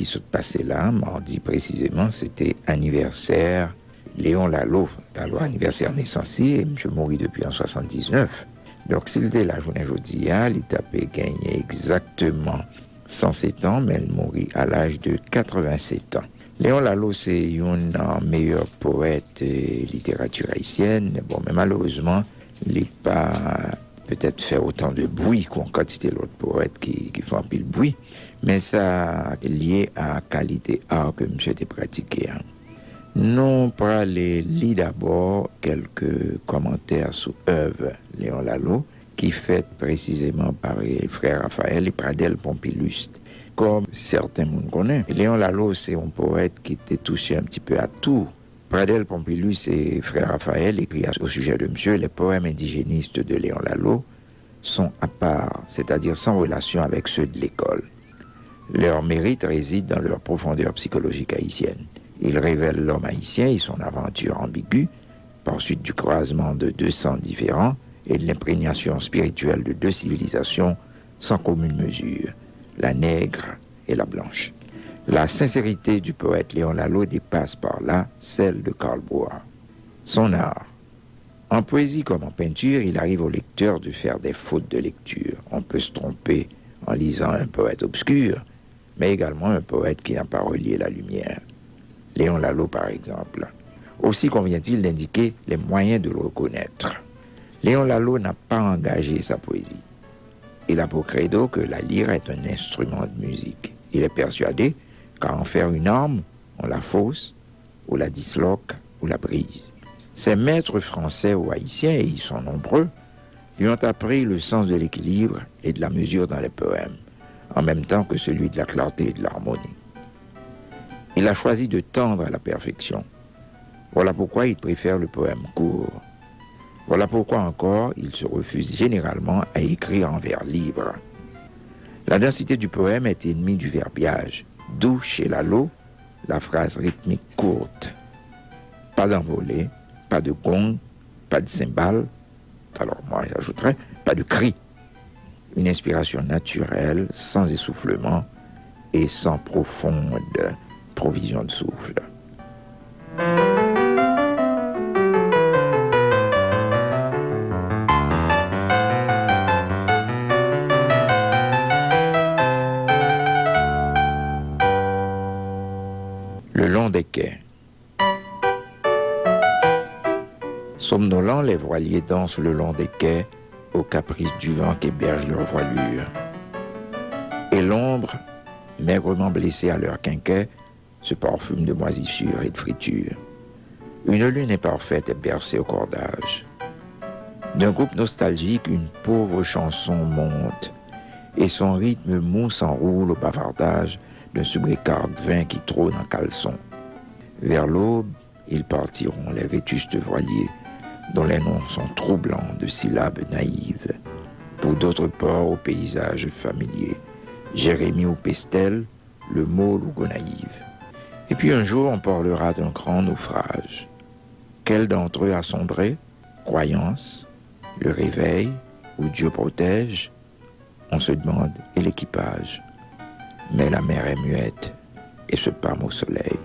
qui se passait là, mardi précisément, c'était anniversaire Léon Lalo, alors anniversaire naissancier, et M. mourit depuis en 79. Donc, c'était la journée jeudi, il tapait gagné exactement 107 ans, mais elle mourit à l'âge de 87 ans. Léon Lalo, c'est un meilleur poète de littérature haïtienne, bon, mais malheureusement, il n'est pas peut-être fait autant de bruit qu'en quantité d'autres poètes qui font un pile bruit, mais ça est lié à la qualité art que monsieur a pratiqué. Nous parlons d'abord quelques commentaires sur œuvre Léon Lalo, qui fait précisément par les frères Raphaël et Pradel Pompilus. Comme certains monde connaissent, Léon Lalo, c'est un poète qui était touché un petit peu à tout. Pradel Pompilus et frère Raphaël écrit au sujet de monsieur, les poèmes indigénistes de Léon Lalo sont à part, c'est-à-dire sans relation avec ceux de l'école. Leur mérite réside dans leur profondeur psychologique haïtienne. Ils révèlent l'homme haïtien et son aventure ambiguë, par suite du croisement de deux sangs différents et de l'imprégnation spirituelle de deux civilisations sans commune mesure, la nègre et la blanche. La sincérité du poète Léon Lalo dépasse par là celle de Karl Bois. Son art. En poésie comme en peinture, il arrive au lecteur de faire des fautes de lecture. On peut se tromper en lisant un poète obscur, mais également un poète qui n'a pas relié la lumière. Léon Lalo, par exemple. Aussi convient-il d'indiquer les moyens de le reconnaître. Léon Lalo n'a pas engagé sa poésie. Il a pour credo que la lyre est un instrument de musique. Il est persuadé qu'à en faire une arme, on la fausse, ou la disloque, ou la brise. Ses maîtres français ou haïtiens, et ils sont nombreux, lui ont appris le sens de l'équilibre et de la mesure dans les poèmes, en même temps que celui de la clarté et de l'harmonie. Il a choisi de tendre à la perfection. Voilà pourquoi il préfère le poème court. Voilà pourquoi encore il se refuse généralement à écrire en vers libre. La densité du poème est ennemie du verbiage, d'où chez Lalo la phrase rythmique courte. Pas d'envolée, pas de gong, pas de cymbale, alors moi j'ajouterais pas de cri. Une inspiration naturelle, sans essoufflement et sans profonde provision de souffle. Le long des quais. Somnolents, les voiliers dansent le long des quais au caprice du vent qu'héberge leur voilure. Et l'ombre, maigrement blessée à leur quinquet, se parfume de moisissure et de friture. Une lune imparfaite est bercée au cordage. D'un groupe nostalgique, une pauvre chanson monte, et son rythme mou s'enroule au bavardage d'un sobriquet vin qui trône en caleçon. Vers l'aube, ils partiront, les vétustes voiliers, dont les noms sont troublants de syllabes naïves. Pour d'autres ports au paysage familier, Jérémie ou Pestel, le môle ou Gonaïve. Et puis un jour, on parlera d'un grand naufrage. Quel d'entre eux a sombré? Croyance, le réveil, ou Dieu protège? On se demande, et l'équipage? Mais la mer est muette et se pâme au soleil.